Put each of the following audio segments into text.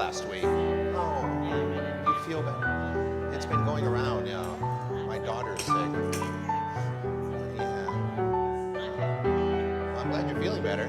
last week. Oh, you feel better? It's been going around, yeah. My daughter's sick. Yeah. Well, I'm glad you're feeling better.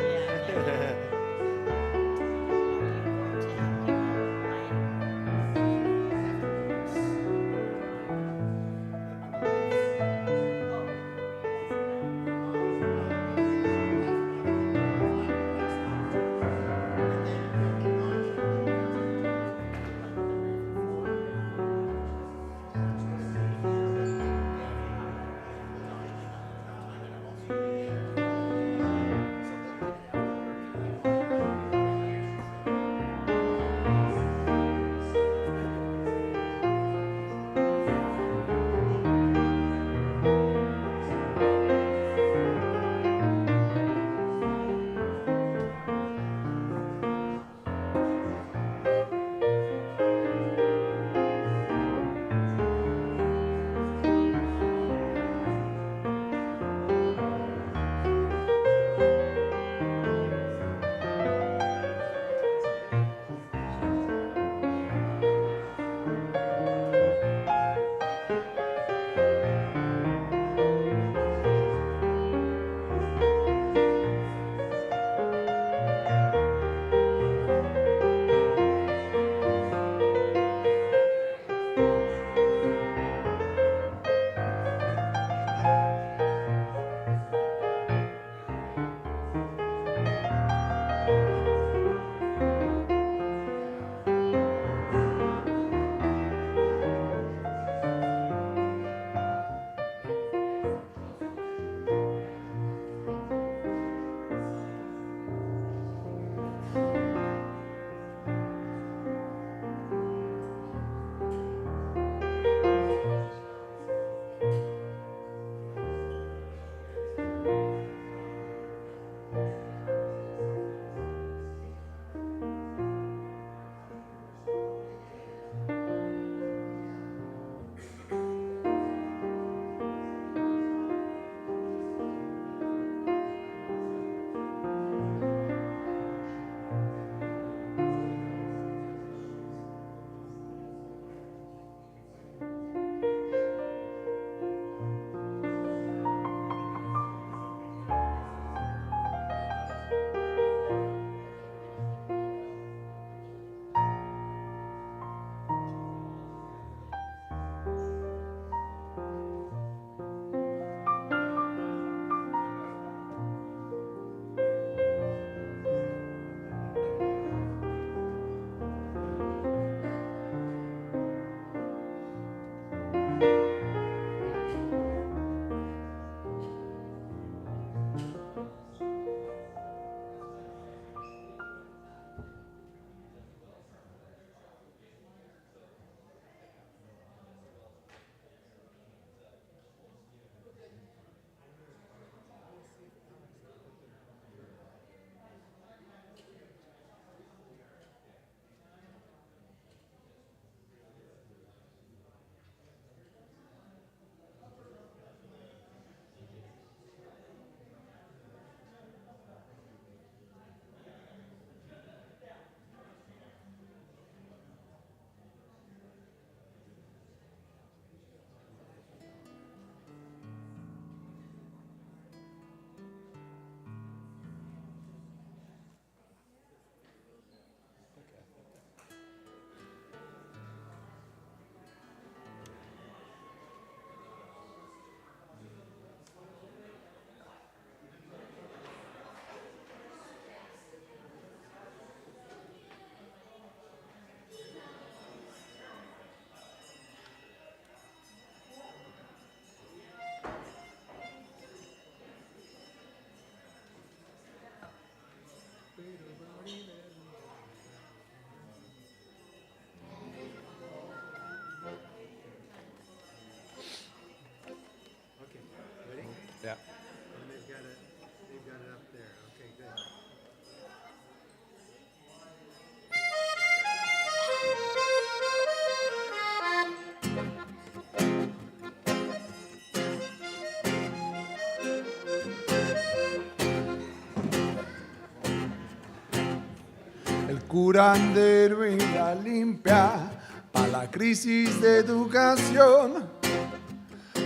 curandero y la limpia para la crisis de educación.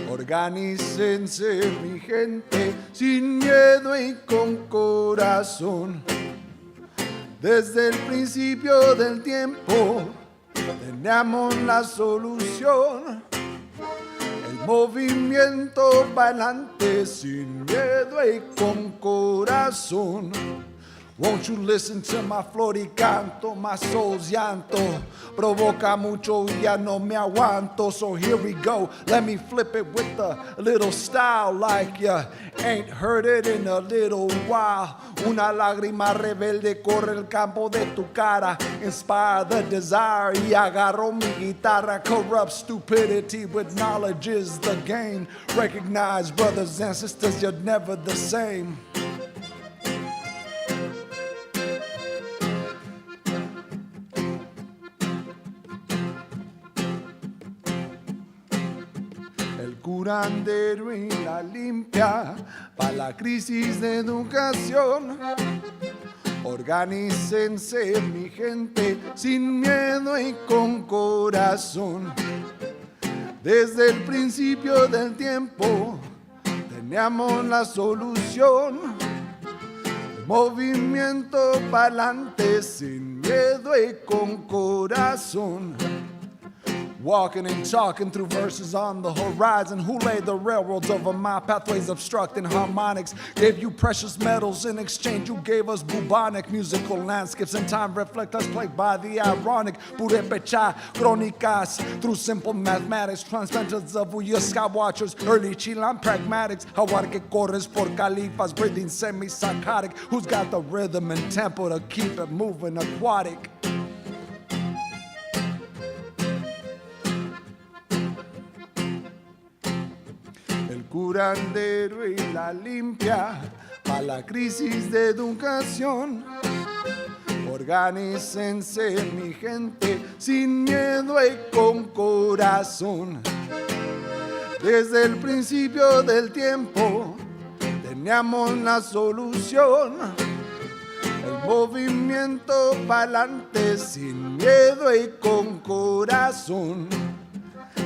Organícense mi gente sin miedo y con corazón. Desde el principio del tiempo teníamos la solución. El movimiento para adelante sin miedo y con corazón. Won't you listen to my floricanto, my soul's llanto provoca mucho y ya no me aguanto. So here we go, let me flip it with a little style like ya ain't heard it in a little while. Una lágrima rebelde corre el campo de tu cara. Inspire the desire y agarro mi guitarra. Corrupt stupidity with knowledge is the game. Recognize brothers and sisters, you're never the same. Curandero y la limpia para la crisis de educación. Organícense mi gente sin miedo y con corazón. Desde el principio del tiempo teníamos la solución. Movimiento pa'lante sin miedo y con corazón. Walking and talking through verses on the horizon. Who laid the railroads over my pathways obstructing harmonics? Gave you precious metals in exchange. You gave us bubonic musical landscapes. In time reflect us plagued by the ironic. Purepecha crónicas through simple mathematics. Transplanters of your sky watchers. Early Chilean pragmatics. Jaguar que corres por califas. Breathing semi-psychotic. Who's got the rhythm and tempo to keep it moving aquatic? Curandero y la limpia para la crisis de educación. Organícense mi gente sin miedo y con corazón. Desde el principio del tiempo teníamos la solución. El movimiento pa'lante sin miedo y con corazón.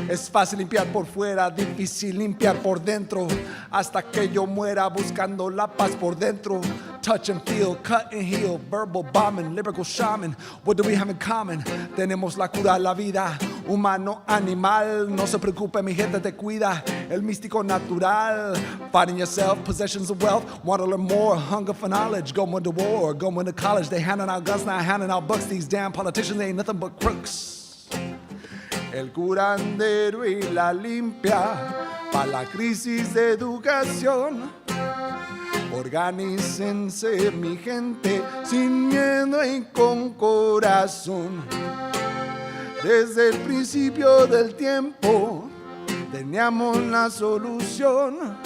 Es fácil limpiar por fuera, difícil limpiar por dentro. Hasta que yo muera buscando la paz por dentro. Touch and feel, cut and heal, verbal bombing, lyrical shaman. What do we have in common? Tenemos la cura, la vida, humano, animal. No se preocupe, mi gente te cuida. El místico natural. Finding yourself, possessions of wealth. Want to learn more, hunger for knowledge. Going to war, going to college. They handing out guns, not handing out bucks. These damn politicians ain't nothing but crooks. El curandero y la limpia para la crisis de educación. Organícense mi gente sin miedo y con corazón. Desde el principio del tiempo teníamos la solución.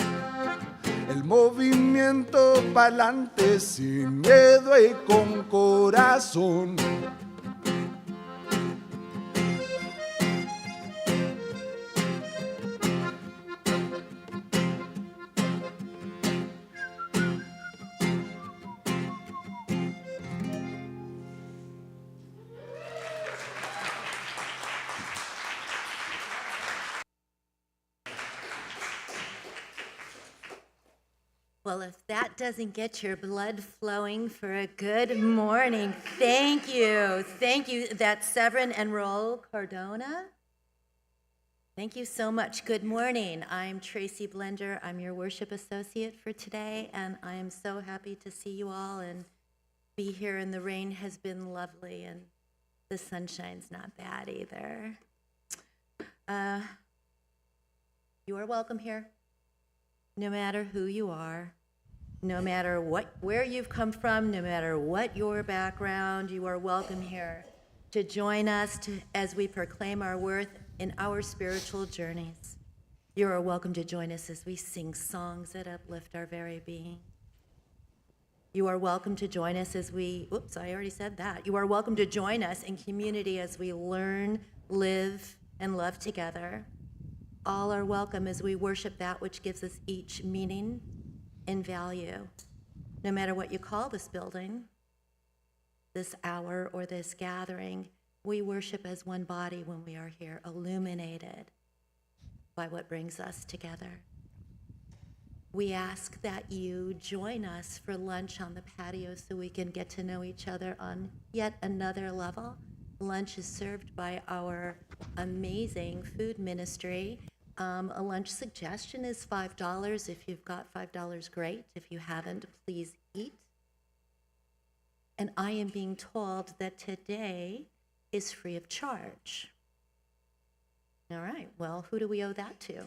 El movimiento pa'lante sin miedo y con corazón. Well, if that doesn't get your blood flowing for a good morning, thank you. Thank you. That's Severin and Raul Cardona. Thank you so much. Good morning. I'm Tracy Blender. I'm your worship associate for today, and I am so happy to see you all and be here. And the rain has been lovely, and the sunshine's not bad either. You are welcome here. No matter who you are, no matter where you've come from, no matter what your background, you are welcome here to join us as we proclaim our worth in our spiritual journeys. You are welcome to join us as we sing songs that uplift our very being. You are welcome to join us as we, I already said that. You are welcome to join us in community as we learn, live, and love together. All are welcome as we worship that which gives us each meaning and value. No matter what you call this building, this hour or this gathering. We worship as one body when we are here, illuminated by what brings us together. We ask that you join us for lunch on the patio so we can get to know each other on yet another level. Lunch is served by our amazing food ministry. A lunch suggestion is $5. If you've got $5, great. If you haven't, please eat. And I am being told that today is free of charge. All right, well, who do we owe that to?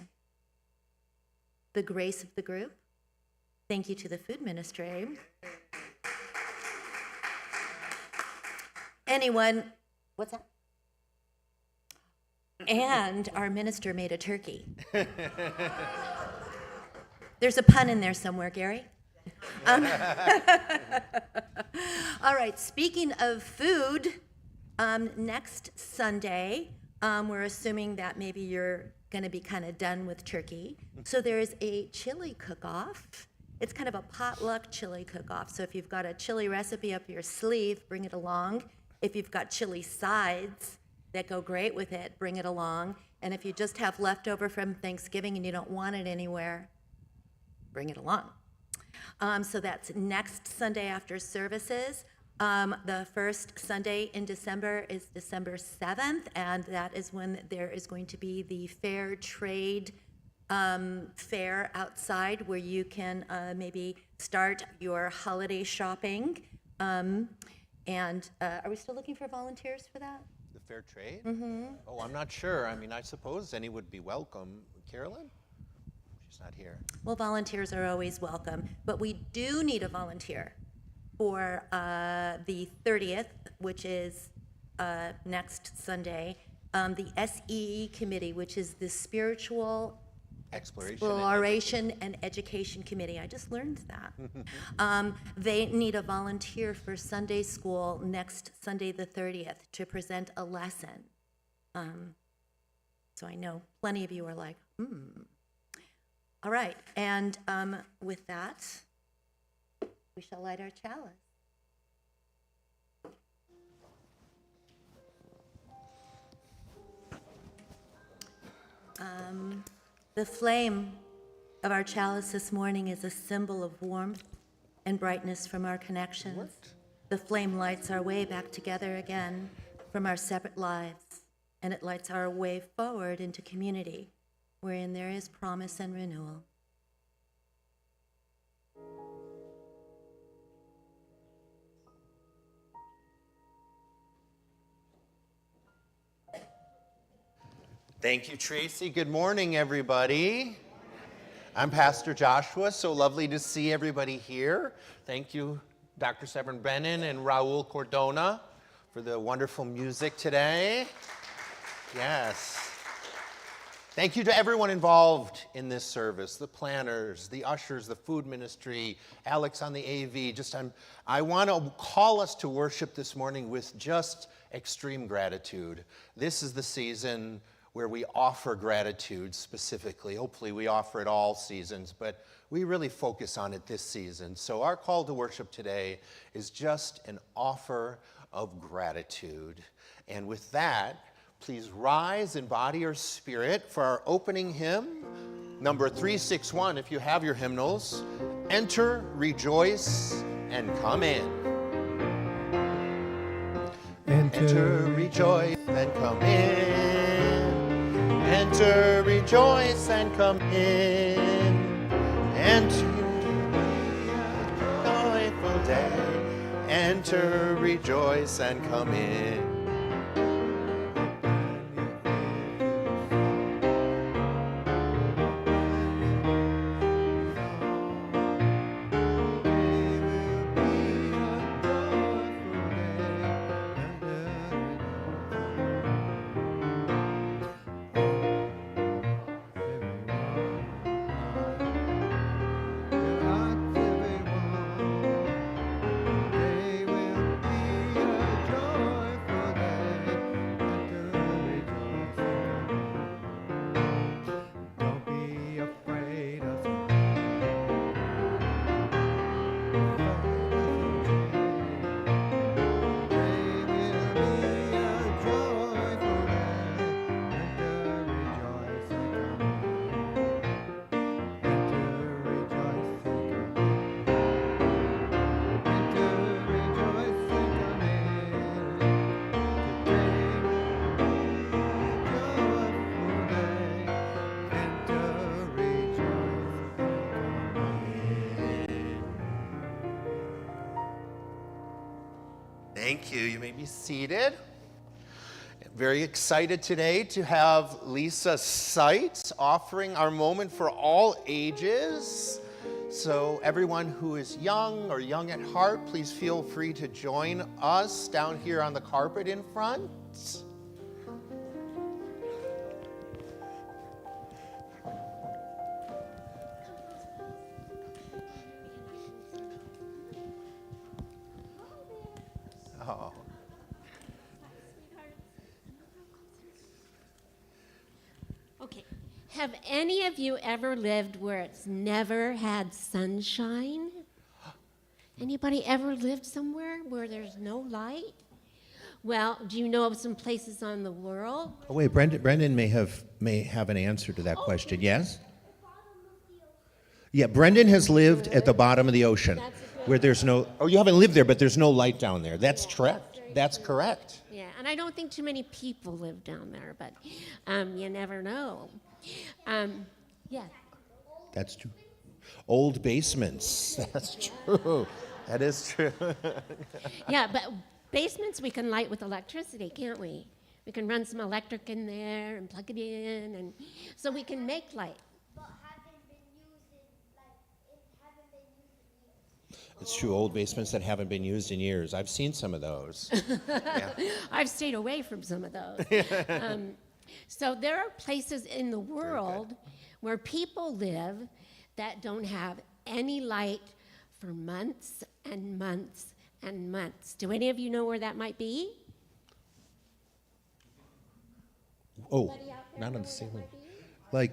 The grace of the group. Thank you to the food ministry. Anyone, what's that? And our minister made a turkey. There's a pun in there somewhere, Gary. All right, speaking of food, next Sunday, we're assuming that maybe you're going to be kind of done with turkey. So there's a chili cook-off. It's kind of a potluck chili cook-off. So if you've got a chili recipe up your sleeve, bring it along. If you've got chili sides that go great with it, bring it along. And if you just have leftover from Thanksgiving and you don't want it anywhere, bring it along. So that's next Sunday after services. The first Sunday in December is December 7th, and that is when there is going to be the fair trade fair outside where you can maybe start your holiday shopping. And are we still looking for volunteers for that? The fair trade? Mm-hmm. Oh, I'm not sure. I mean, I suppose any would be welcome. Carolyn? She's not here. Well, volunteers are always welcome, but we do need a volunteer for the 30th, which is next Sunday, the SEE committee, which is the Spiritual Exploration and Education Committee. I just learned that. They need a volunteer for Sunday school next Sunday the 30th to present a lesson. So I know plenty of you are like, All right, and with that, we shall light our chalice. The flame of our chalice this morning is a symbol of warmth and brightness from our connections. The flame lights our way back together again from our separate lives, and it lights our way forward into community, wherein there is promise and renewal. Thank you, Tracy. Good morning, everybody. I'm Pastor Joshua. So lovely to see everybody here. Thank you, Dr. Severn Brennan and Raul Cordona, for the wonderful music today. Yes. Thank you to everyone involved in this service, the planners, the ushers, the food ministry, Alex on the AV. I want to call us to worship this morning with just extreme gratitude. This is the season where we offer gratitude specifically. Hopefully we offer it all seasons, but we really focus on it this season. So our call to worship today is just an offer of gratitude. And with that, please rise in body or spirit for our opening hymn, number 361, if you have your hymnals. Enter, rejoice, and come in. Enter, rejoice, and come in. Enter, rejoice, and come in. Enter, joyful day. Enter, rejoice, and come in. Thank you. You may be seated. Very excited today to have Lisa Seitz offering our moment for all ages. So everyone who is young or young at heart, please feel free to join us down here on the carpet in front. Oh. Okay. Have any of you ever lived where it's never had sunshine? Anybody ever lived somewhere where there's no light? Well, do you know of some places on the world? Oh, wait, Brendan may have an answer to that question. Yes? Yeah, Brendan has lived at the bottom of the ocean where there's no, oh, you haven't lived there, but there's no light down there. That's correct. That's correct. Yeah, and I don't think too many people live down there, but you never know. Yeah. That's true. Old basements. That's true. That is true. Yeah, but basements we can light with electricity, can't we? We can run some electric in there and plug it in, and so we can make light. It's true, old basements that haven't been used in years. I've seen some of those. Yeah. I've stayed away from some of those. So there are places in the world where people live that don't have any light for months and months and months. Do any of you know where that might be? Oh, not on the ceiling. Like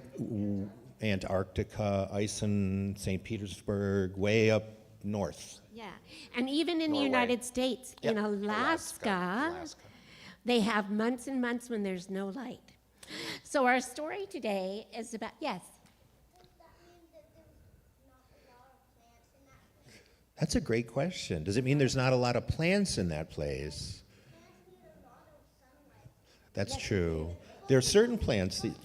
Antarctica, Iceland, St. Petersburg, way up north. Yeah, and even in Norway. the United States, Yep. in Alaska, they have months and months when there's no light. So our story today is about, yes? That's a great question. Does it mean there's not a lot of plants in that place? That's true. There are certain plants that,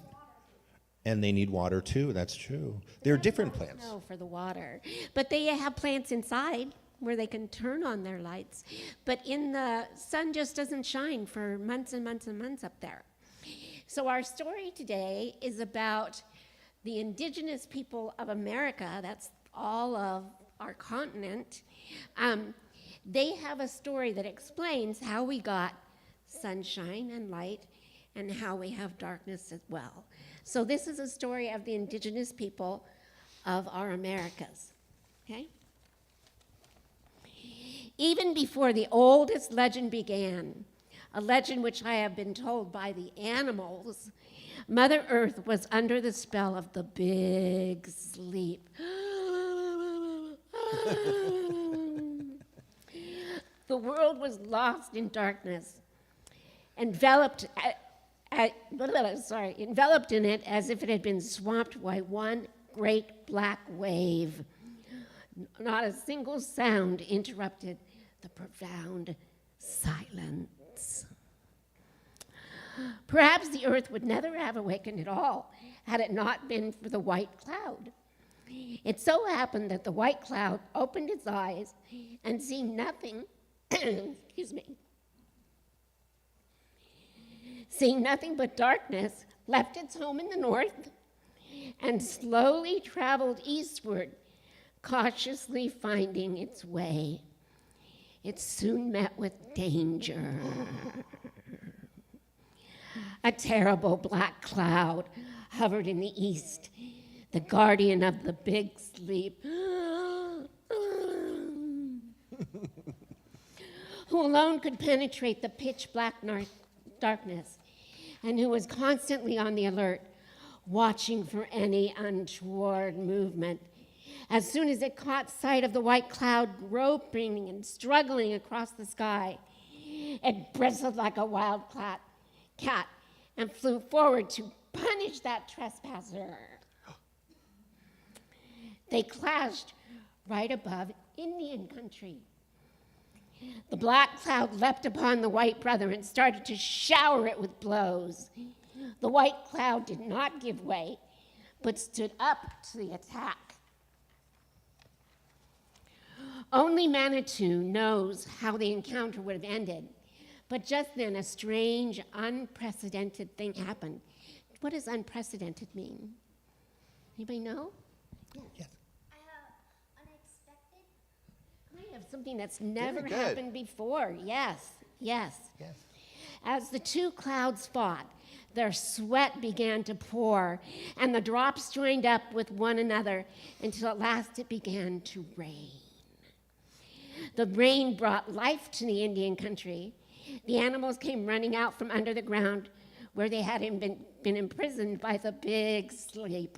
and they need water too. That's true. There are different plants. No, for the water. But they have plants inside where they can turn on their lights. But in the sun just doesn't shine for months and months and months up there. So our story today is about the indigenous people of America. That's all of our continent. They have a story that explains how we got sunshine and light and how we have darkness as well. So this is a story of the indigenous people of our Americas, okay? Even before the oldest legend began, a legend which I have been told by the animals, Mother Earth was under the spell of the big sleep. The world was lost in darkness, enveloped in it as if it had been swamped by one great black wave. Not a single sound interrupted the profound silence. Perhaps the earth would never have awakened at all had it not been for the white cloud. It so happened that the white cloud opened its eyes and seeing nothing, seeing nothing but darkness, left its home in the north and slowly traveled eastward, cautiously finding its way. It soon met with danger. A terrible black cloud hovered in the east, the guardian of the big sleep, who alone could penetrate the pitch black darkness, and who was constantly on the alert, watching for any untoward movement. As soon as it caught sight of the white cloud groping and struggling across the sky, it bristled like a wild cat and flew forward to punish that trespasser. They clashed right above Indian country. The black cloud leapt upon the white brother and started to shower it with blows. The white cloud did not give way, but stood up to the attack. Only Manitou knows how the encounter would have ended. But just then, a strange, unprecedented thing happened. What does unprecedented mean? Anybody know? Yes. Unexpected. Kind of something that's never good. happened before. Yes, yes. Yes. As the two clouds fought, their sweat began to pour, and the drops joined up with one another until at last it began to rain. The rain brought life to the Indian country. The animals came running out from under the ground where they had been imprisoned by the big sleep.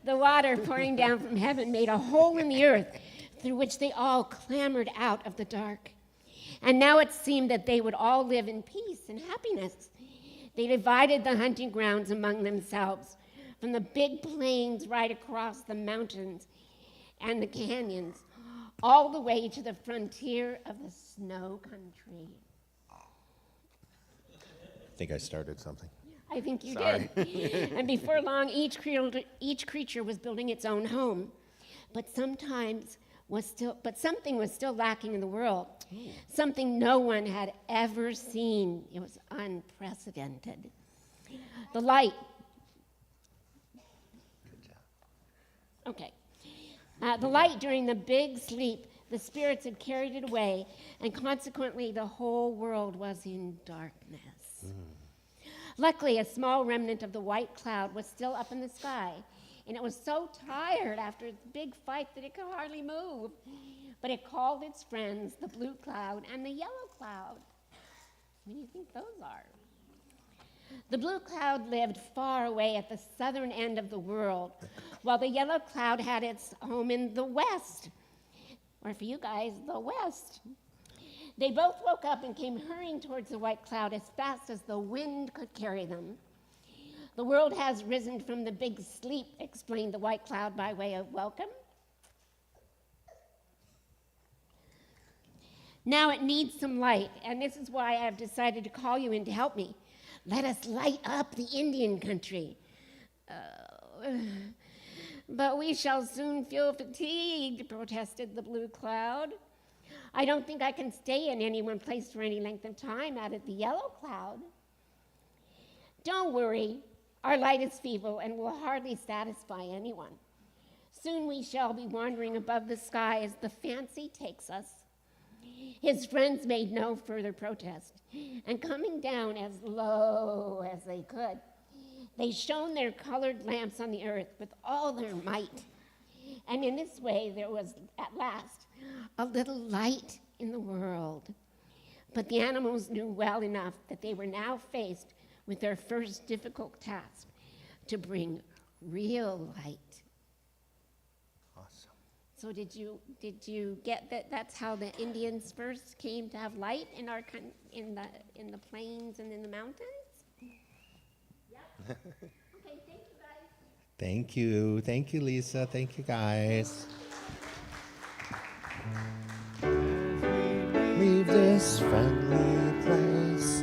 The water pouring down from heaven made a hole in the earth through which they all clambered out of the dark. And now it seemed that they would all live in peace and happiness. They divided the hunting grounds among themselves, from the big plains right across the mountains and the canyons, all the way to the frontier of the snow country. I think I started something. I think you Sorry. did. And before long, each creature was building its own home. But something was still lacking in the world. Something no one had ever seen. It was unprecedented. The light. Good job. Okay. The light during the big sleep, the spirits had carried it away, and consequently, the whole world was in darkness. Luckily, a small remnant of the white cloud was still up in the sky, and it was so tired after its big fight that it could hardly move. But it called its friends, the blue cloud and the yellow cloud. What do you think those are? The blue cloud lived far away at the southern end of the world, while the yellow cloud had its home in the west, or for you guys, the west. They both woke up and came hurrying towards the white cloud as fast as the wind could carry them. The world has risen from the big sleep, explained the white cloud by way of welcome. Now it needs some light, and this is why I have decided to call you in to help me. Let us light up the Indian country. But we shall soon feel fatigued, protested the blue cloud. I don't think I can stay in any one place for any length of time, added the yellow cloud. Don't worry, our light is feeble and will hardly satisfy anyone. Soon we shall be wandering above the sky as the fancy takes us. His friends made no further protest, and coming down as low as they could, they shone their colored lamps on the earth with all their might. And in this way there was at last a little light in the world. But the animals knew well enough that they were now faced with their first difficult task, to bring real light. Awesome. So did you get that? That's how the Indians first came to have light in in the plains and in the mountains. Yep. Okay, thank you guys. Thank you. Thank you, Lisa. Thank you, guys. Leave this friendly place.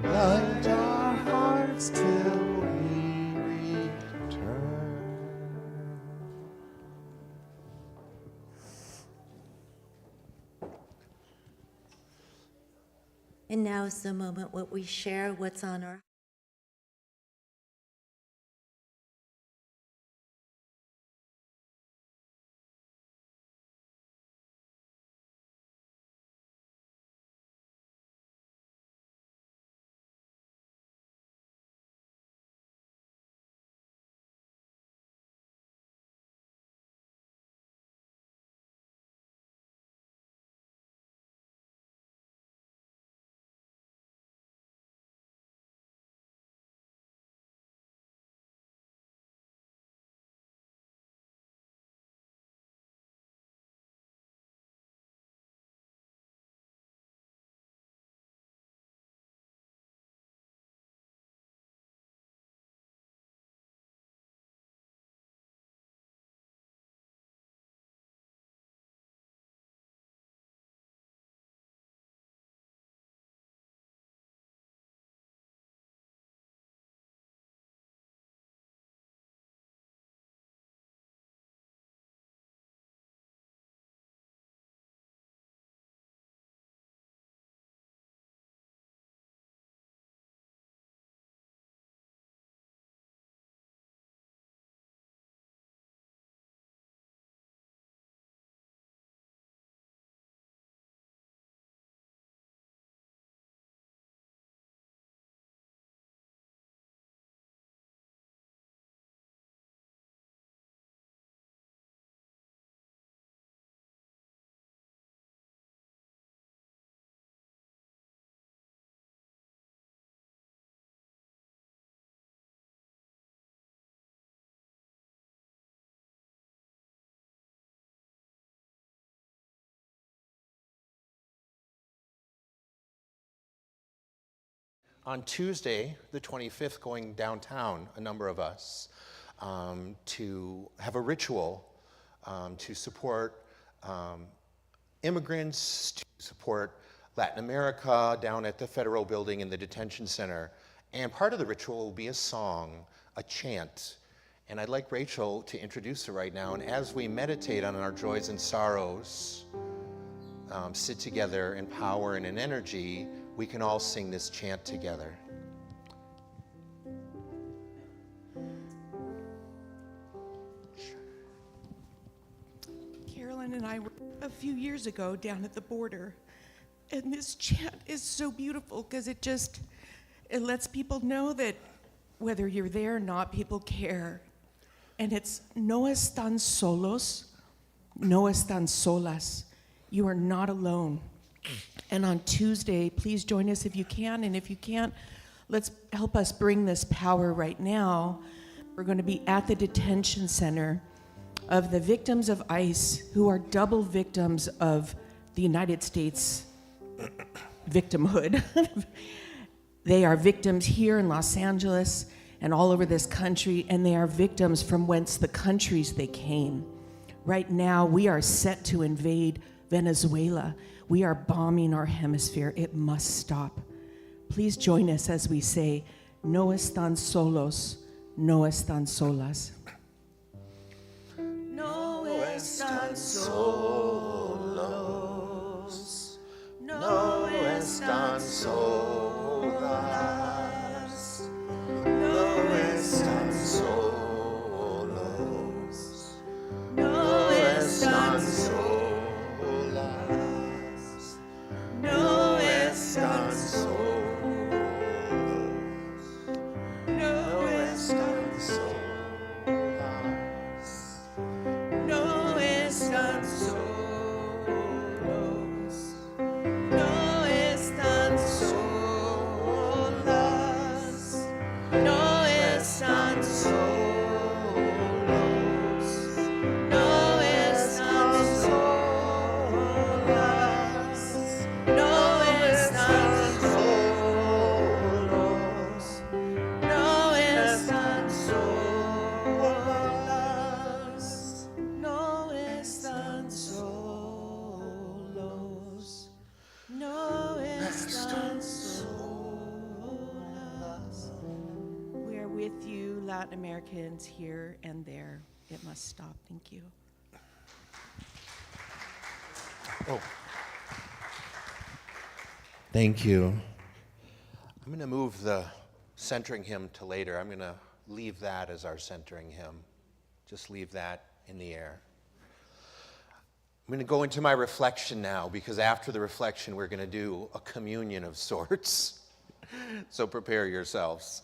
Light our hearts till we return. And now is the moment where we share what's on our on Tuesday, the 25th, going downtown, a number of us, to have a ritual to support immigrants, to support Latin America down at the Federal Building in the detention center. And part of the ritual will be a song, a chant. And I'd like Rachel to introduce it right now. And as we meditate on our joys and sorrows, sit together in power and in energy, we can all sing this chant together. Carolyn and I were a few years ago down at the border, and this chant is so beautiful because it lets people know that whether you're there or not, people care. And it's no están solos, no están solas. You are not alone. And on Tuesday, please join us if you can, and if you can't, let's help us bring this power right now. We're going to be at the detention center of the victims of ICE who are double victims of the United States victimhood. They are victims here in Los Angeles and all over this country, and they are victims from whence the countries they came. Right now, we are set to invade Venezuela. We are bombing our hemisphere. It must stop. Please join us as we say, no están solos, no están solas. No están solos, no están solas, no están solos, no están solas, no están solos, no están solas. No están solos, no están solas, no están solos, no están solas, no están solos, no están solas. No están solos, no están solas. We are with you, Latin Americans, here and there. It must stop. Thank you. Oh. Thank you. I'm going to move the centering hymn to later. I'm going to leave that as our centering hymn. Just leave that in the air. I'm going to go into my reflection now, because after the reflection, we're going to do a communion of sorts. So prepare yourselves.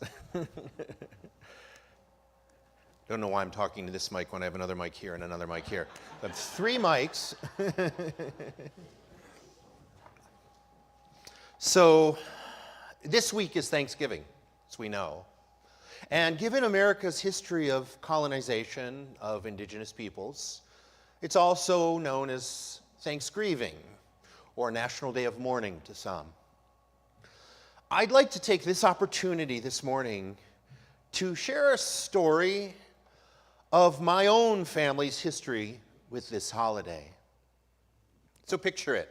Don't know why I'm talking to this mic when I have another mic here and another mic here. That's 3 mics. So this week is Thanksgiving, as we know. And given America's history of colonization of indigenous peoples, it's also known as Thanksgiving, or National Day of Mourning to some. I'd like to take this opportunity this morning to share a story of my own family's history with this holiday. So picture it.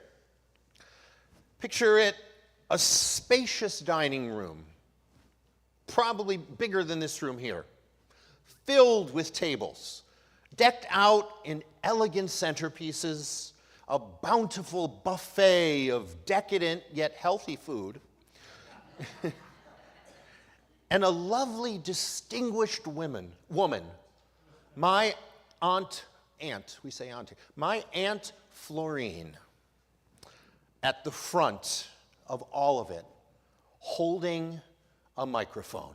Picture it a spacious dining room, probably bigger than this room here, filled with tables, decked out in elegant centerpieces, a bountiful buffet of decadent yet healthy food, and a lovely, distinguished woman, my aunt, we say auntie, my Aunt Florine, at the front of all of it, holding a microphone.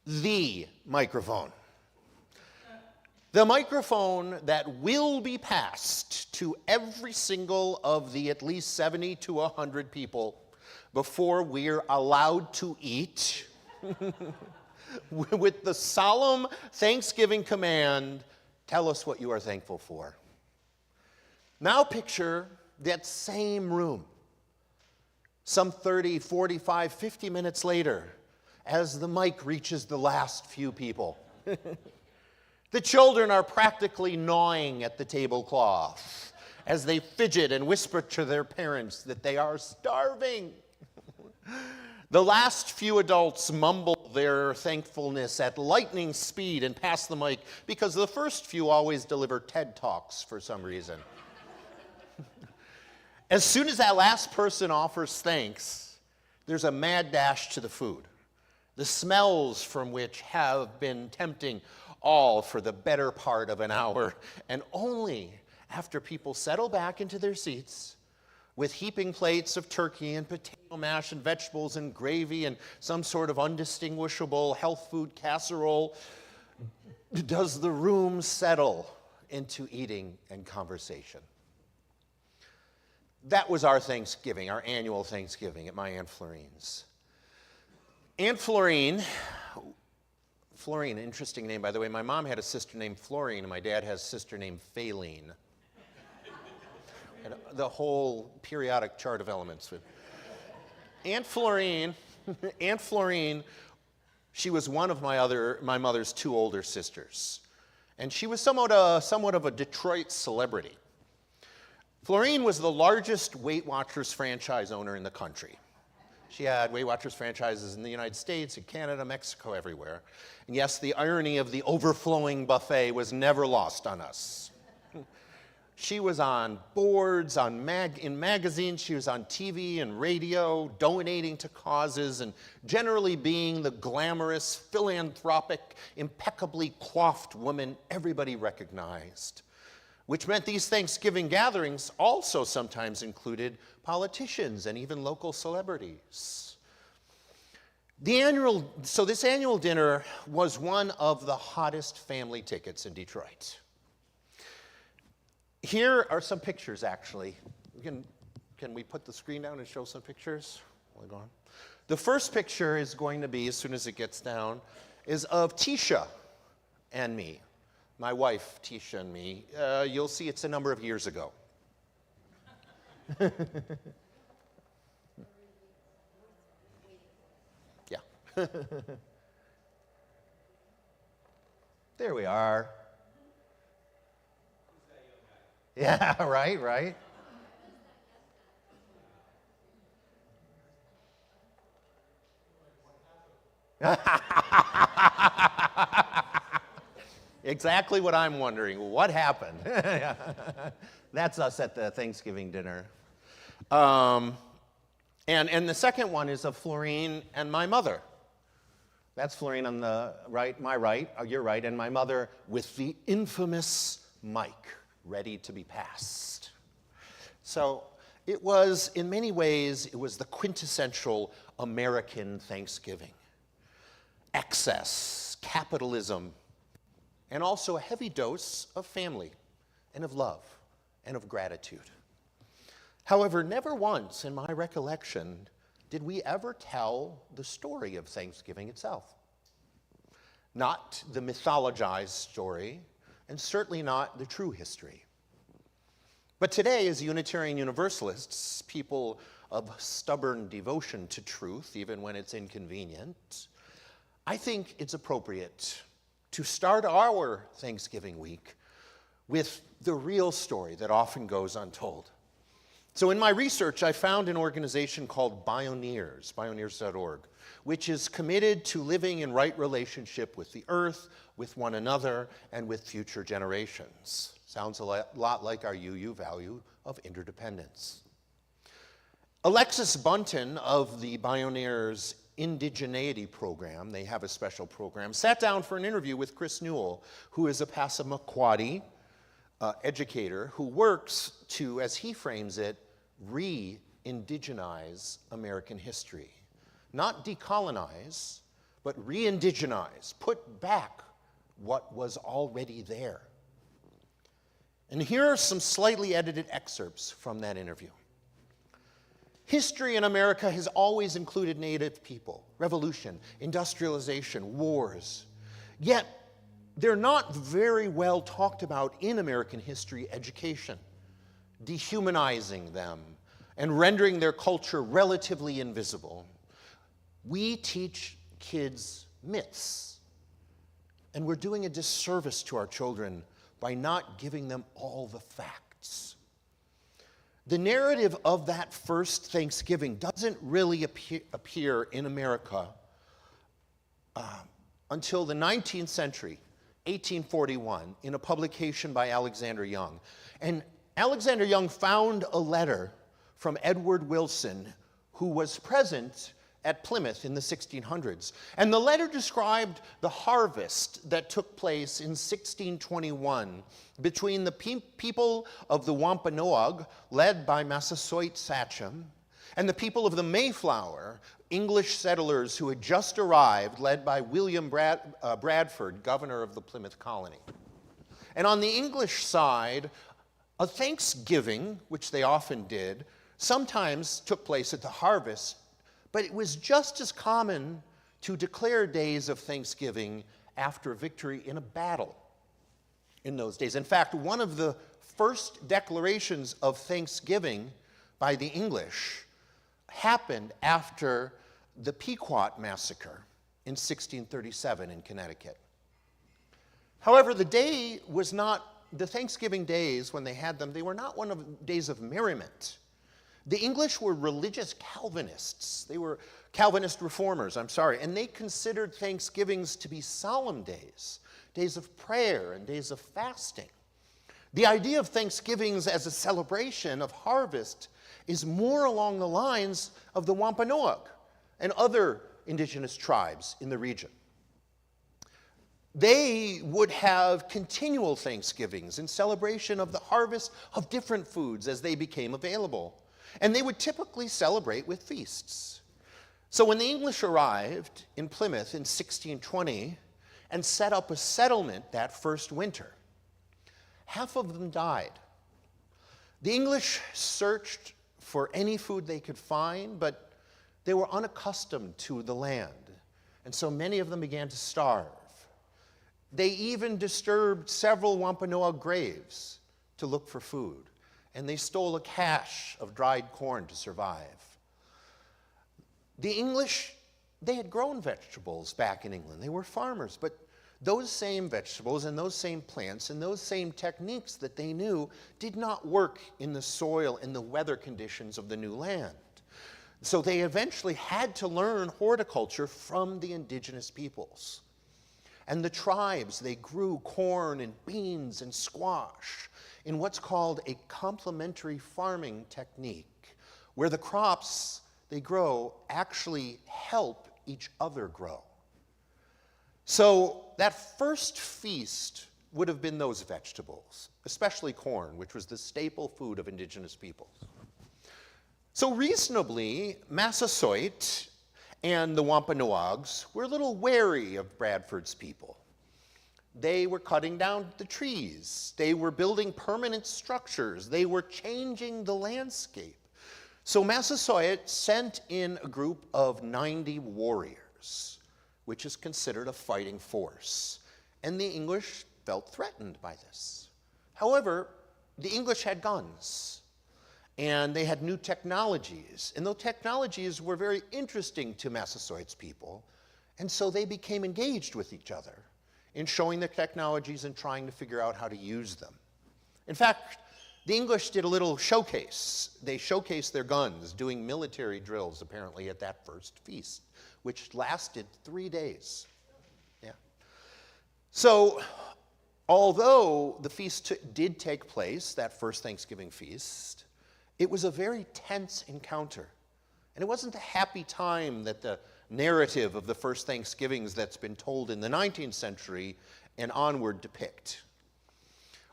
The microphone. The microphone that will be passed to every single of the at least 70 to 100 people before we're allowed to eat, with the solemn Thanksgiving command, tell us what you are thankful for. Now picture that same room, Some 30, 45, 50 minutes later, as the mic reaches the last few people, the children are practically gnawing at the tablecloth as they fidget and whisper to their parents that they are starving. The last few adults mumble their thankfulness at lightning speed and pass the mic because the first few always deliver TED Talks for some reason. As soon as that last person offers thanks, there's a mad dash to the food, the smells from which have been tempting all for the better part of an hour, and only after people settle back into their seats with heaping plates of turkey and potato mash and vegetables and gravy and some sort of undistinguishable health food casserole, does the room settle into eating and conversation. That was our Thanksgiving, our annual Thanksgiving at my Aunt Florine's. Aunt Florine, interesting name, by the way. My mom had a sister named Florine, and my dad has a sister named Faline. And the whole periodic chart of elements. Aunt Florine, she was one of my mother's two older sisters. And she was somewhat of a Detroit celebrity. Florine was the largest Weight Watchers franchise owner in the country. She had Weight Watchers franchises in the United States, in Canada, Mexico, everywhere. And yes, the irony of the overflowing buffet was never lost on us. She was on boards, in magazines, she was on TV and radio, donating to causes, and generally being the glamorous, philanthropic, impeccably coiffed woman everybody recognized. Which meant these Thanksgiving gatherings also sometimes included politicians and even local celebrities. This annual dinner was one of the hottest family tickets in Detroit. Here are some pictures, actually. Can we put the screen down and show some pictures? Go on. The first picture is going to be, as soon as it gets down, is of Tisha and me. My wife, Tisha, and me. You'll see it's a number of years ago. Yeah. There we are. Yeah, right. Exactly what I'm wondering. What happened? That's us at the Thanksgiving dinner. And the second one is of Florine and my mother. That's Florine on the right, my right, your right, and my mother with the infamous mic ready to be passed. So it was, in many ways, it was the quintessential American Thanksgiving. Excess, capitalism, and also a heavy dose of family and of love and of gratitude. However, never once in my recollection did we ever tell the story of Thanksgiving itself. Not the mythologized story, and certainly not the true history. But today, as Unitarian Universalists, people of stubborn devotion to truth, even when it's inconvenient, I think it's appropriate to start our Thanksgiving week with the real story that often goes untold. So in my research, I found an organization called Bioneers, bioneers.org, which is committed to living in right relationship with the earth, with one another, and with future generations. Sounds a lot like our UU value of interdependence. Alexis Bunton of the Bioneers Indigeneity program, they have a special program, sat down for an interview with Chris Newell, who is a Passamaquoddy educator who works to, as he frames it, re-indigenize American history. Not decolonize, but re-indigenize, put back what was already there. And here are some slightly edited excerpts from that interview. History in America has always included Native people, revolution, industrialization, wars. Yet, they're not very well talked about in American history education, dehumanizing them, and rendering their culture relatively invisible, we teach kids myths. And we're doing a disservice to our children by not giving them all the facts. The narrative of that first Thanksgiving doesn't really appear in America until the 19th century, 1841, in a publication by Alexander Young. And Alexander Young found a letter from Edward Wilson, who was present at Plymouth in the 1600s. And the letter described the harvest that took place in 1621 between the people of the Wampanoag, led by Massasoit Sachem, and the people of the Mayflower, English settlers who had just arrived, led by William Bradford, governor of the Plymouth colony. And on the English side, a Thanksgiving, which they often did, sometimes took place at the harvest, but it was just as common to declare days of Thanksgiving after victory in a battle in those days. In fact, one of the first declarations of Thanksgiving by the English happened after the Pequot Massacre in 1637 in Connecticut. However, the Thanksgiving days, when they had them, they were not one of the days of merriment. The English were religious Calvinists. They were Calvinist reformers, and they considered Thanksgivings to be solemn days, days of prayer and days of fasting. The idea of Thanksgivings as a celebration of harvest is more along the lines of the Wampanoag and other indigenous tribes in the region. They would have continual Thanksgivings in celebration of the harvest of different foods as they became available. And they would typically celebrate with feasts. So when the English arrived in Plymouth in 1620 and set up a settlement that first winter, half of them died. The English searched for any food they could find, but they were unaccustomed to the land. And so many of them began to starve. They even disturbed several Wampanoag graves to look for food. And they stole a cache of dried corn to survive. The English, they had grown vegetables back in England. They were farmers, but those same vegetables and those same plants and those same techniques that they knew did not work in the soil and the weather conditions of the new land. So they eventually had to learn horticulture from the indigenous peoples. And the tribes, they grew corn and beans and squash in what's called a complementary farming technique, where the crops they grow actually help each other grow. So that first feast would have been those vegetables, especially corn, which was the staple food of indigenous peoples. So reasonably, Massasoit and the Wampanoags were a little wary of Bradford's people. They were cutting down the trees. They were building permanent structures. They were changing the landscape. So Massasoit sent in a group of 90 warriors, which is considered a fighting force. And the English felt threatened by this. However, the English had guns, and they had new technologies. And those technologies were very interesting to Massasoit's people, and so they became engaged with each other in showing the technologies and trying to figure out how to use them. In fact, the English did a little showcase. They showcased their guns, doing military drills, apparently, at that first feast, which lasted 3 days. Yeah. So, although the feast did take place, that first Thanksgiving feast, it was a very tense encounter. And it wasn't the happy time that the narrative of the first Thanksgivings that's been told in the 19th century and onward depict.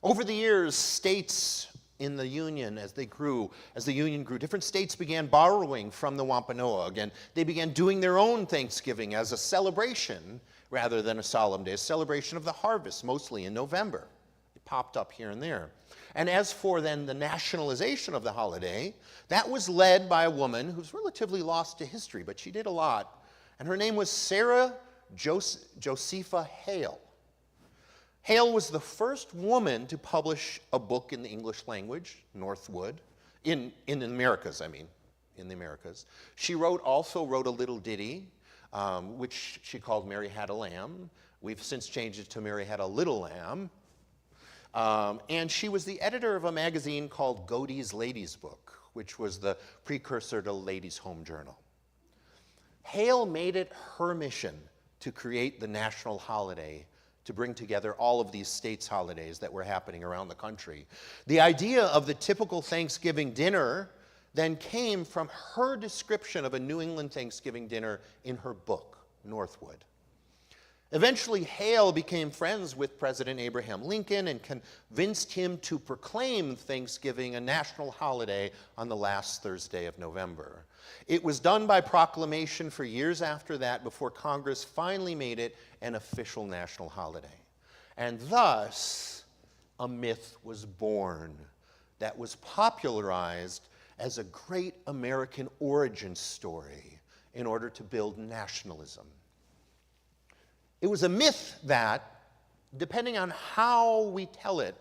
Over the years, states in the Union, as the Union grew, different states began borrowing from the Wampanoag, and they began doing their own Thanksgiving as a celebration rather than a solemn day, a celebration of the harvest, mostly in November. It popped up here and there. And as for then the nationalization of the holiday, that was led by a woman who's relatively lost to history, but she did a lot. And her name was Sarah Josepha Hale. Hale was the first woman to publish a book in the English language, Northwood. In the Americas, I mean, in the Americas. She also wrote a little ditty, which she called Mary Had a Lamb. We've since changed it to Mary Had a Little Lamb. And she was the editor of a magazine called Godey's Ladies Book, which was the precursor to Ladies' Home Journal. Hale made it her mission to create the national holiday to bring together all of these states' holidays that were happening around the country. The idea of the typical Thanksgiving dinner then came from her description of a New England Thanksgiving dinner in her book, Northwood. Eventually, Hale became friends with President Abraham Lincoln and convinced him to proclaim Thanksgiving a national holiday on the last Thursday of November. It was done by proclamation for years after that before Congress finally made it an official national holiday. And thus, a myth was born that was popularized as a great American origin story in order to build nationalism. It was a myth that, depending on how we tell it,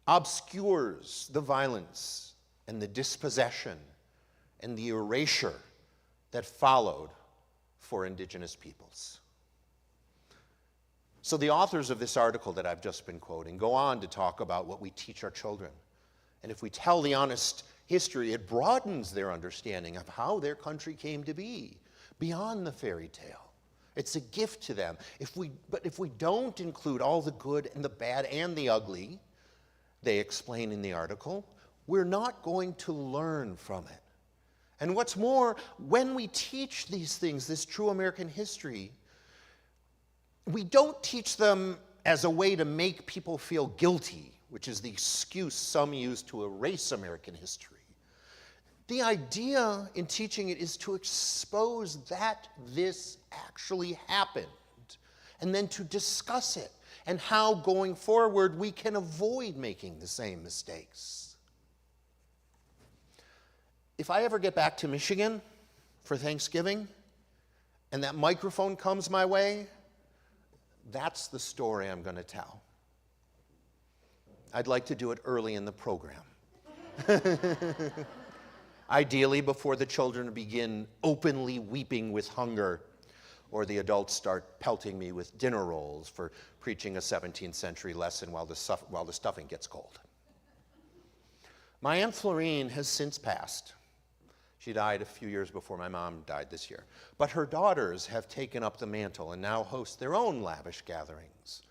obscures the violence and the dispossession and the erasure that followed for indigenous peoples. So the authors of this article that I've just been quoting go on to talk about what we teach our children. And if we tell the honest history, it broadens their understanding of how their country came to be, beyond the fairy tale. It's a gift to them. But if we don't include all the good and the bad and the ugly, they explain in the article, we're not going to learn from it. And what's more, when we teach these things, this true American history, we don't teach them as a way to make people feel guilty, which is the excuse some use to erase American history. The idea in teaching it is to expose that this actually happened, and then to discuss it, and how going forward we can avoid making the same mistakes. If I ever get back to Michigan for Thanksgiving, and that microphone comes my way, that's the story I'm going to tell. I'd like to do it early in the program. Ideally before the children begin openly weeping with hunger, or the adults start pelting me with dinner rolls for preaching a 17th century lesson while the stuffing gets cold. My Aunt Florine has since passed. She died a few years before my mom died this year. But her daughters have taken up the mantle and now host their own lavish gatherings.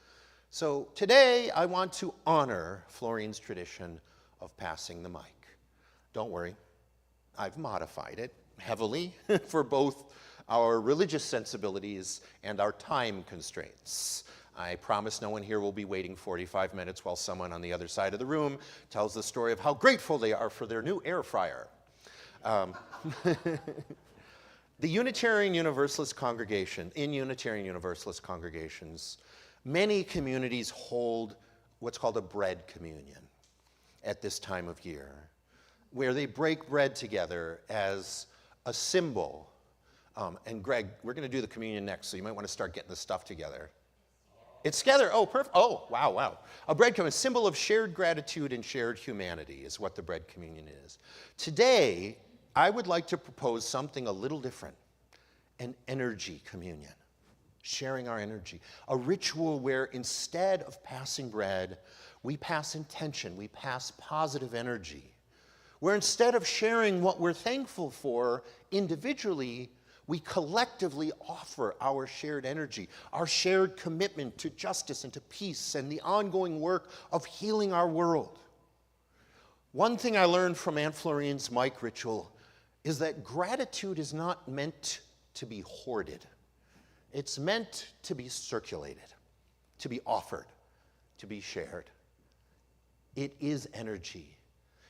So today I want to honor Florine's tradition of passing the mic. Don't worry. I've modified it heavily for both our religious sensibilities and our time constraints. I promise no one here will be waiting 45 minutes while someone on the other side of the room tells the story of how grateful they are for their new air fryer. The Unitarian Universalist congregation, in Unitarian Universalist congregations, many communities hold what's called a bread communion at this time of year, where they break bread together as a symbol. And Greg, we're going to do the communion next, so you might want to start getting the stuff together. It's together. Oh, perfect. Oh, wow. A bread communion, a symbol of shared gratitude and shared humanity is what the bread communion is. Today, I would like to propose something a little different, an energy communion, sharing our energy, a ritual where instead of passing bread, we pass intention, we pass positive energy, where instead of sharing what we're thankful for individually, we collectively offer our shared energy, our shared commitment to justice and to peace and the ongoing work of healing our world. One thing I learned from Aunt Florine's mic ritual is that gratitude is not meant to be hoarded. It's meant to be circulated, to be offered, to be shared. It is energy.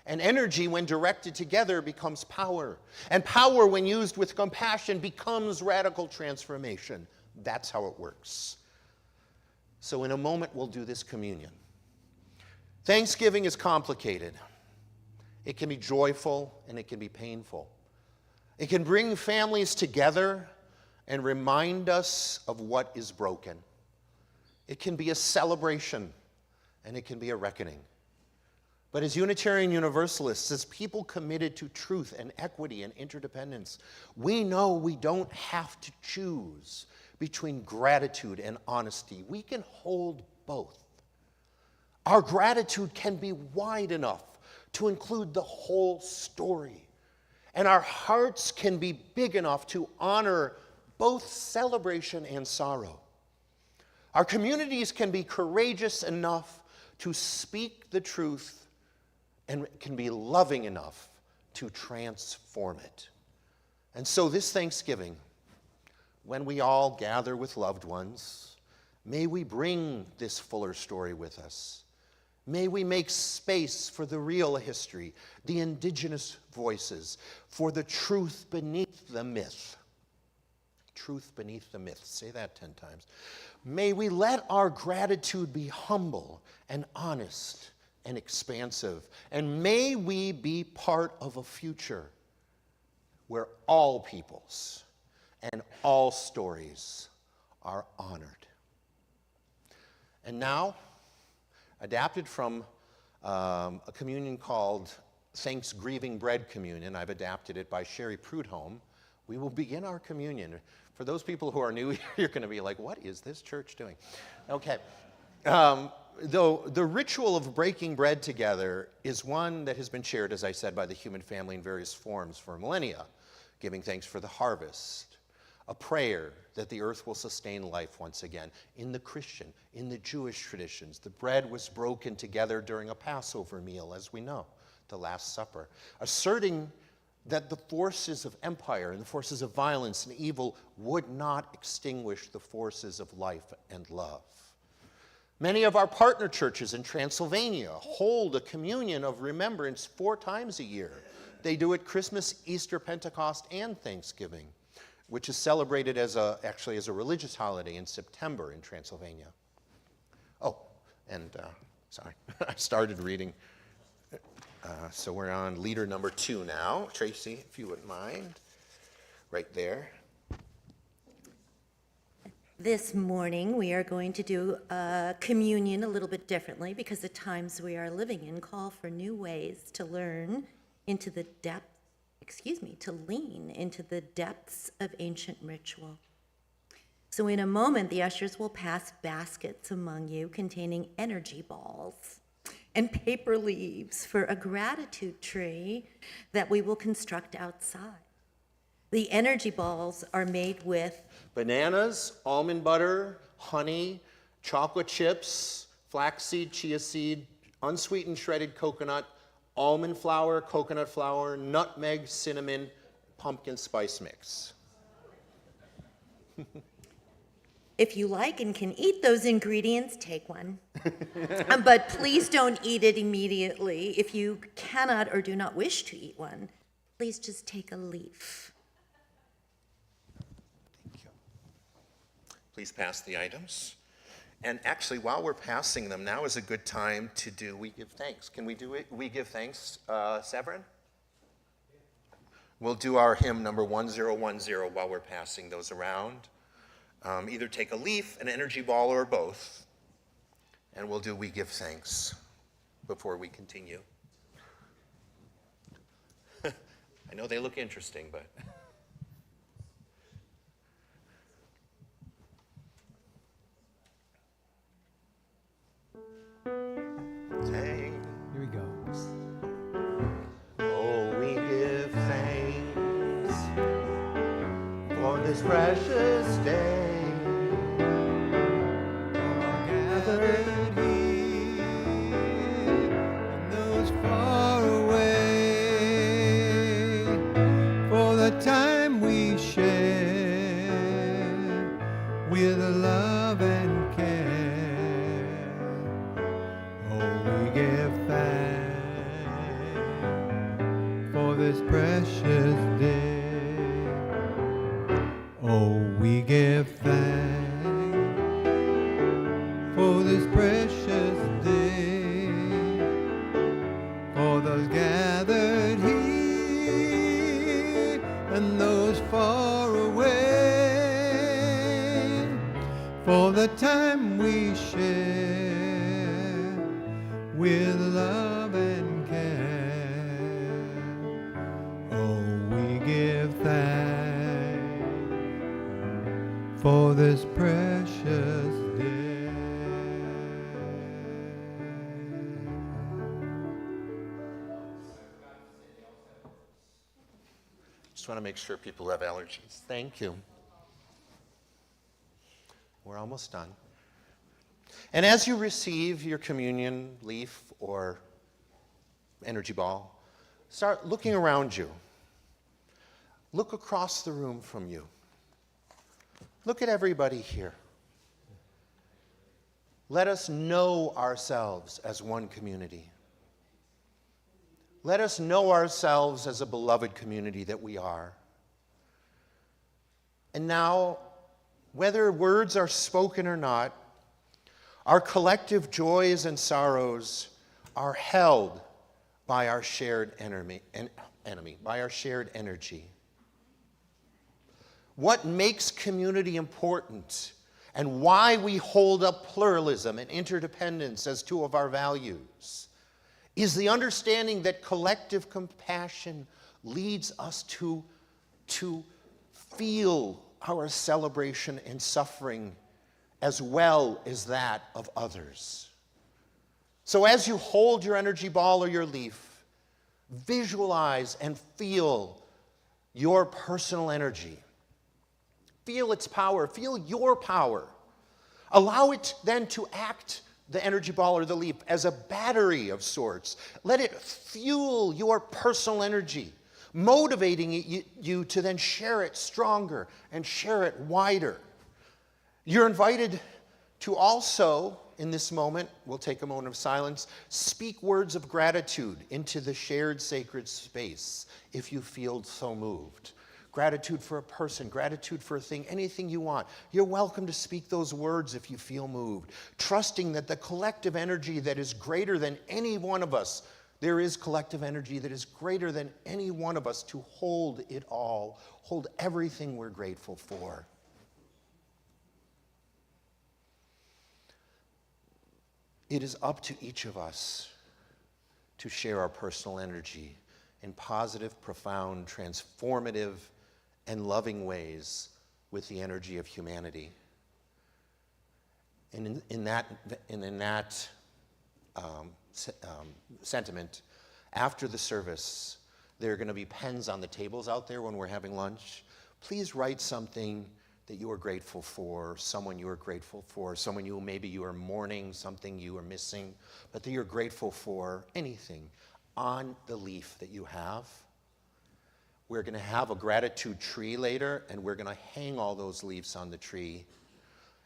And energy, when directed together, becomes power. And power, when used with compassion, becomes radical transformation. That's how it works. So in a moment, we'll do this communion. Thanksgiving is complicated. It can be joyful and it can be painful. It can bring families together and remind us of what is broken. It can be a celebration and it can be a reckoning. But as Unitarian Universalists, as people committed to truth and equity and interdependence, we know we don't have to choose between gratitude and honesty. We can hold both. Our gratitude can be wide enough to include the whole story. And our hearts can be big enough to honor both celebration and sorrow. Our communities can be courageous enough to speak the truth and can be loving enough to transform it. And so this Thanksgiving, when we all gather with loved ones, may we bring this fuller story with us. May we make space for the real history, the indigenous voices, for the truth beneath the myth. Truth beneath the myth. Say that 10 times. May we let our gratitude be humble and honest and expansive. And may we be part of a future where all peoples and all stories are honored. And now, adapted from a communion called Thanks Grieving Bread Communion, I've adapted it by Sherry Prudhomme, we will begin our communion. For those people who are new, you're going to be like, what is this church doing? Okay. Though the ritual of breaking bread together is one that has been shared, as I said, by the human family in various forms for millennia, giving thanks for the harvest, a prayer that the earth will sustain life once again. In the Christian, in the Jewish traditions, the bread was broken together during a Passover meal, as we know, the Last Supper, asserting that the forces of empire and the forces of violence and evil would not extinguish the forces of life and love. Many of our partner churches in Transylvania hold a communion of remembrance 4 times a year. They do it Christmas, Easter, Pentecost, and Thanksgiving, which is celebrated actually as a religious holiday in September in Transylvania. Oh, and sorry, I started reading. So we're on leader number 2 now. Tracy, if you wouldn't mind, right there. This morning, we are going to do communion a little bit differently because the times we are living in call for new ways to learn into the to lean into the depths of ancient ritual. So in a moment, the ushers will pass baskets among you containing energy balls and paper leaves for a gratitude tree that we will construct outside. The energy balls are made with bananas, almond butter, honey, chocolate chips, flaxseed, chia seed, unsweetened shredded coconut, almond flour, coconut flour, nutmeg, cinnamon, pumpkin spice mix. If you like and can eat those ingredients, take one. But please don't eat it immediately. If you cannot or do not wish to eat one, please just take a leaf. Thank you. Please pass the items. And actually, while we're passing them, now is a good time to do We Give Thanks. Can we do it? We Give Thanks, Severin? We'll do our hymn number 1010 while we're passing those around. Either take a leaf, an energy ball, or both. And we'll do We Give Thanks before we continue. I know they look interesting, but... Here we go. Oh, we give thanks for this precious day. Gathered here and those far away, for the time we share with love and care. Oh, we give thanks for this precious day. Oh, we give thanks for this precious day, for those gathered here and those far away, for the time we share with love and for this precious day. Just want to make sure people have allergies. Thank you. We're almost done. And as you receive your communion leaf or energy ball, start looking around you. Look across the room from you. Look at everybody here. Let us know ourselves as one community. Let us know ourselves as a beloved community that we are. And now, whether words are spoken or not, our collective joys and sorrows are held by our shared enemy, by our shared energy. What makes community important and why we hold up pluralism and interdependence as two of our values is the understanding that collective compassion leads us to feel our celebration and suffering as well as that of others. So as you hold your energy ball or your leaf, visualize and feel your personal energy. Feel its power. Feel your power. Allow it then to act, the energy ball or the leaf, as a battery of sorts. Let it fuel your personal energy, motivating you to then share it stronger and share it wider. You're invited to also, in this moment, we'll take a moment of silence, speak words of gratitude into the shared sacred space if you feel so moved. Gratitude for a person, gratitude for a thing, anything you want. You're welcome to speak those words if you feel moved, trusting that the collective energy that is greater than any one of us, there is collective energy that is greater than any one of us to hold it all, hold everything we're grateful for. It is up to each of us to share our personal energy in positive, profound, transformative, and loving ways with the energy of humanity. And in that sentiment, after the service, there are going to be pens on the tables out there when we're having lunch. Please write something that you are grateful for, someone you are grateful for, someone maybe you are mourning, something you are missing, but that you're grateful for, anything, on the leaf that you have. We're going to have a gratitude tree later, and we're going to hang all those leaves on the tree.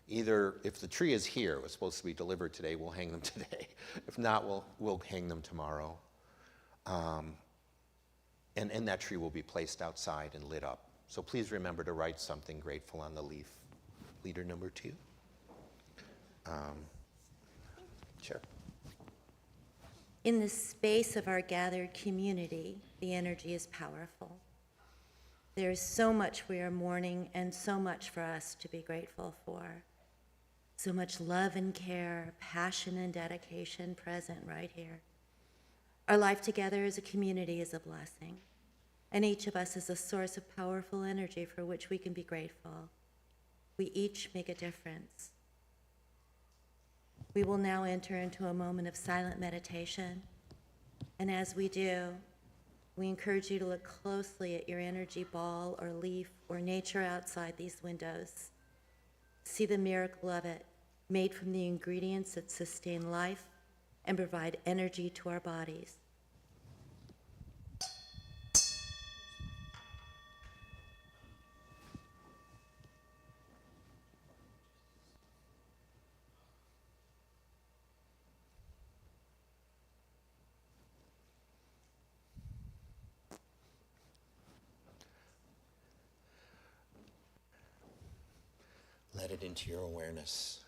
Either, if the tree is here, it was supposed to be delivered today, we'll hang them today. If not, we'll hang them tomorrow. And that tree will be placed outside and lit up. So please remember to write something grateful on the leaf. Leader number 2. Sure. In the space of our gathered community, the energy is powerful. There is so much we are mourning and so much for us to be grateful for. So much love and care, passion and dedication present right here. Our life together as a community is a blessing, and each of us is a source of powerful energy for which we can be grateful. We each make a difference. We will now enter into a moment of silent meditation, and as we do, we encourage you to look closely at your energy ball or leaf or nature outside these windows. See the miracle of it, made from the ingredients that sustain life and provide energy to our bodies. Let it into your awareness.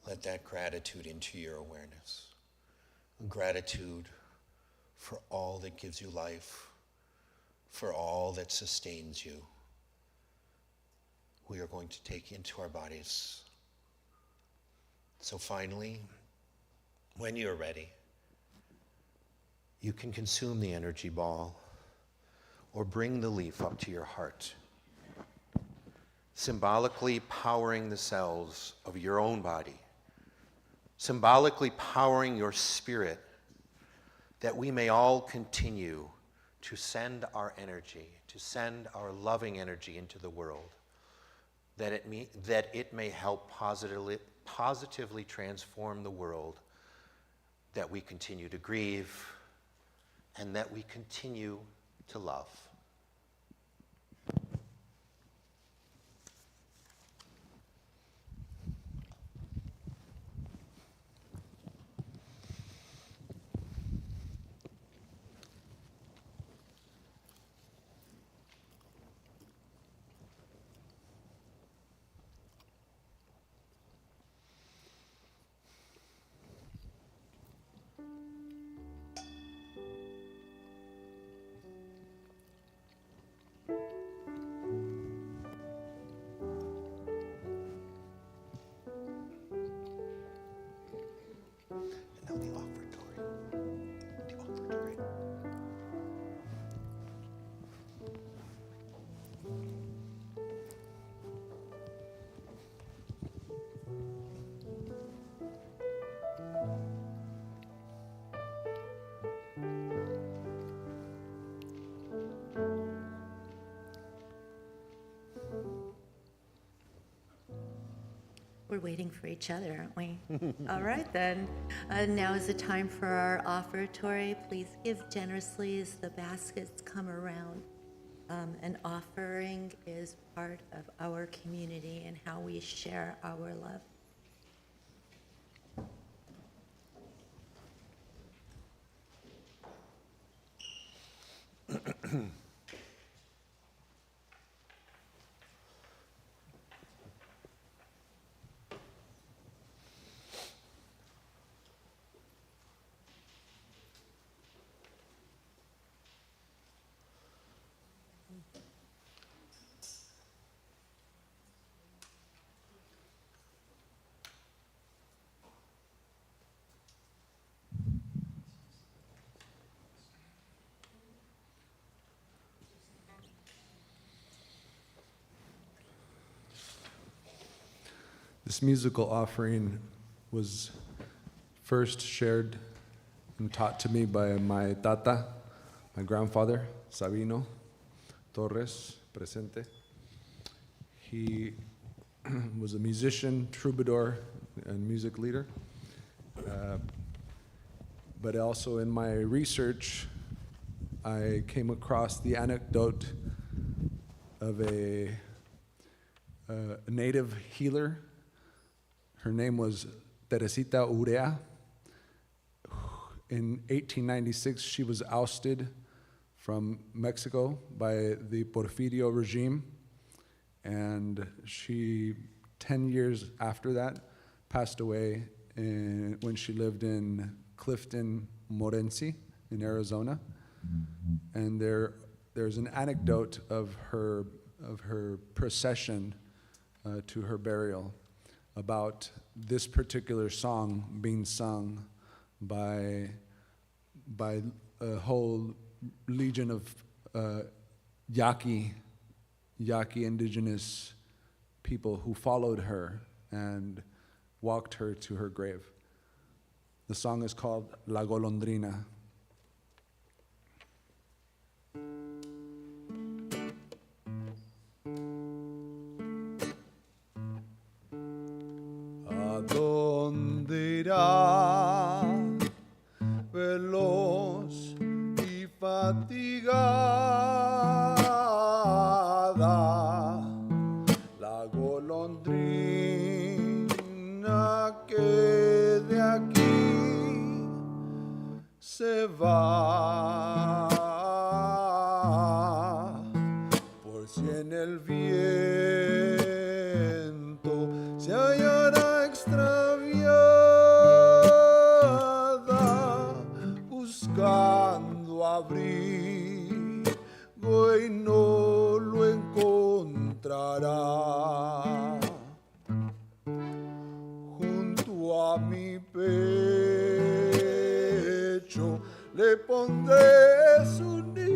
Let that gratitude into your awareness. Gratitude for all that gives you life, for all that sustains you. We are going to take into our bodies. So finally, when you're ready, you can consume the energy ball or bring the leaf up to your heart. symbolically powering the cells of your own body, symbolically powering your spirit, that we may all continue to send our energy, to send our loving energy into the world, that it may help positively transform the world, that we continue to grieve, and that we continue to love. And now the offertory. The offertory. We're waiting for each other, aren't we? All right, then. Now is the time for our offertory. Please give generously as the baskets come around. An offering is part of our community and how we share our love. This musical offering was first shared and taught to me by my tata, my grandfather, Sabino Torres, presente. He was a musician, troubadour, and music leader. But also in my research, I came across the anecdote of a native healer. Her name was Teresita Urea. In 1896, she was ousted from Mexico by the Porfirio regime, and she, 10 years after that, passed away when she lived in Clifton, Morenci, in Arizona. And there's an anecdote of her procession to her burial about this particular song being sung by a whole legion of Yaqui indigenous people who followed her and walked her to her grave. The song is called La Golondrina. ¿A dónde irá, veloz y fatigada, la golondrina que de aquí se va? Por si en el viento se hallará extraviada, buscando abrigo y no lo encontrará. Junto a mi pecho le pondré su nido,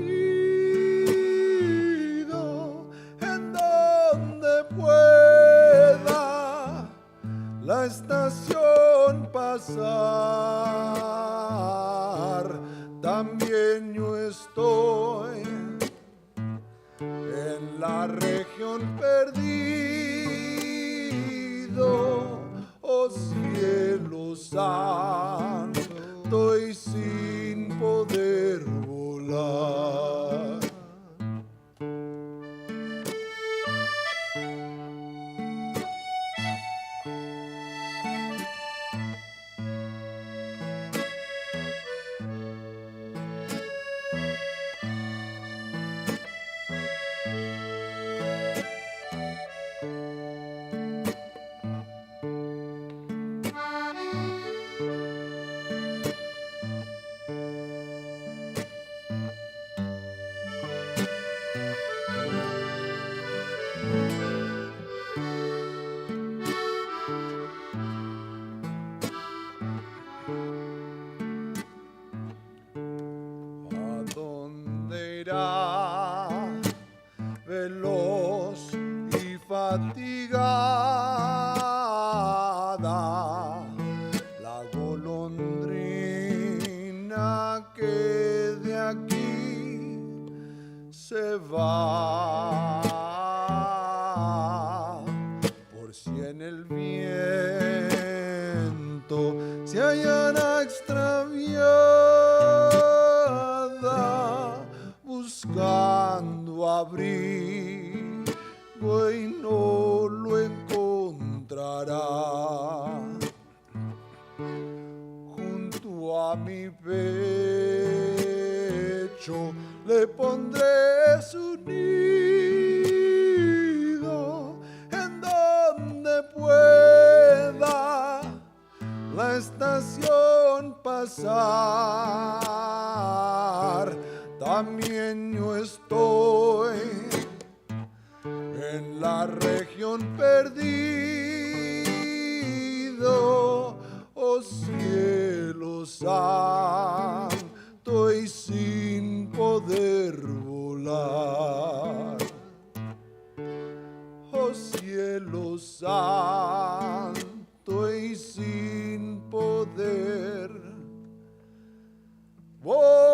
en donde pueda la estación pasar, también yo estoy en la región perdido, oh cielo santo, y sin poder volar. Veloz y fatigada, la golondrina que de aquí se va, por si en el viento se hallará extraviada, buscando abrigo y no lo encontrará. Junto a mi pecho le pondré su nido, en donde pueda la estación pasar. También yo estoy en la región perdido, oh cielo santo, y sin poder volar. Oh cielo santo, y sin poder volar.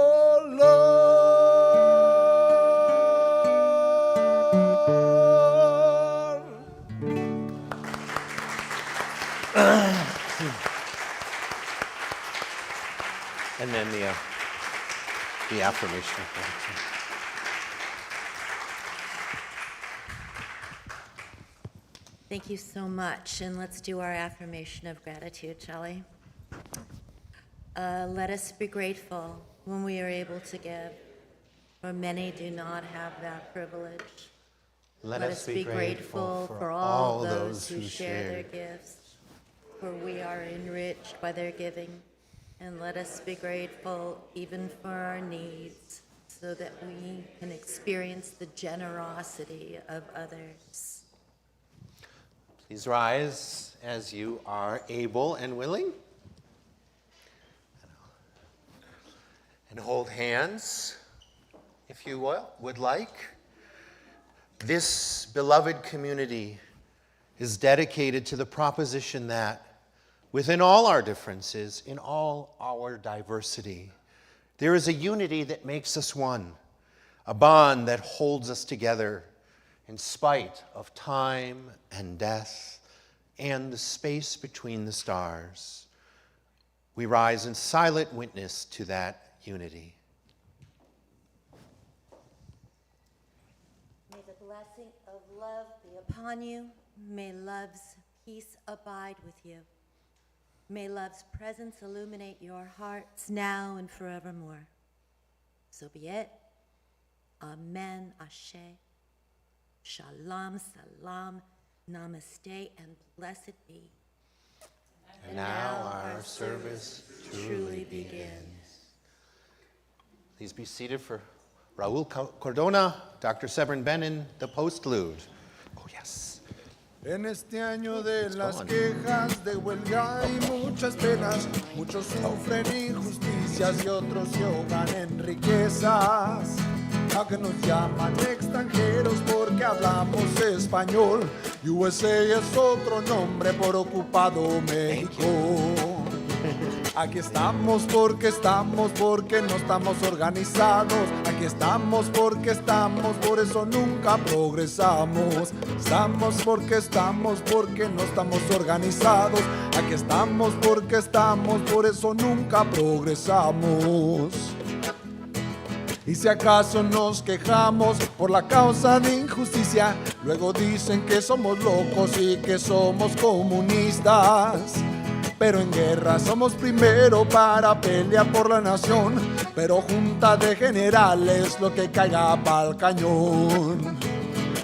And then the affirmation. Thank you so much, and let's do our affirmation of gratitude, shall we? Let us be grateful when we are able to give, for many do not have that privilege. Let us be grateful for all those who share their shared. gifts, for we are enriched by their giving. And let us be grateful even for our needs, so that we can experience the generosity of others. Please rise as you are able and willing. And hold hands, if you would like. This beloved community is dedicated to the proposition that within all our differences, in all our diversity, there is a unity that makes us one, a bond that holds us together in spite of time and death and the space between the stars. We rise in silent witness to that unity. May the blessing of love be upon you. May love's peace abide with you. May love's presence illuminate your hearts now and forevermore. So be it. Amen. Ashe. Shalom, salam, namaste, and blessed be. And now our service truly begins. Please be seated for Raul Cordona, Dr. Severin Benin, the postlude. Oh, yes. En este año de las quejas, de huelga y muchas penas, muchos sufren injusticias y otros se ahogan en riquezas. A que nos llaman extranjeros porque hablamos español USA es otro nombre por ocupado México. Aquí estamos porque no estamos organizados. Aquí estamos porque por eso nunca progresamos. Estamos porque no estamos organizados. Aquí estamos porque por eso nunca progresamos. Y si acaso nos quejamos por la causa de injusticia, luego dicen que somos locos y que somos comunistas. Pero en guerra somos primero para pelear por la nación, pero junta de generales lo que caiga pa'l cañón.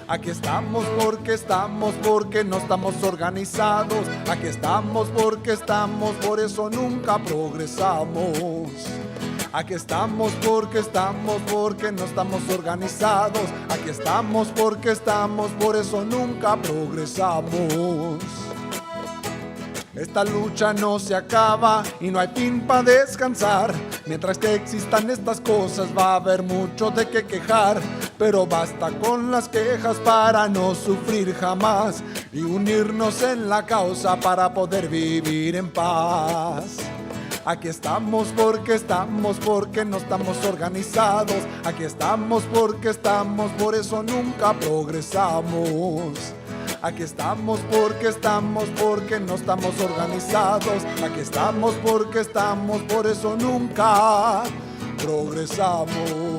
Aquí estamos porque no estamos organizados. Aquí estamos porque por eso nunca progresamos. Aquí estamos porque no estamos organizados. Aquí estamos porque por eso nunca progresamos. Esta lucha no se acaba y no hay fin para descansar. Mientras que existan estas cosas va a haber mucho de qué quejar. Pero basta con las quejas para no sufrir jamás y unirnos en la causa para poder vivir en paz. Aquí estamos porque no estamos organizados. Aquí estamos porque por eso nunca progresamos. Aquí estamos porque no estamos organizados. Aquí estamos porque por eso nunca progresamos.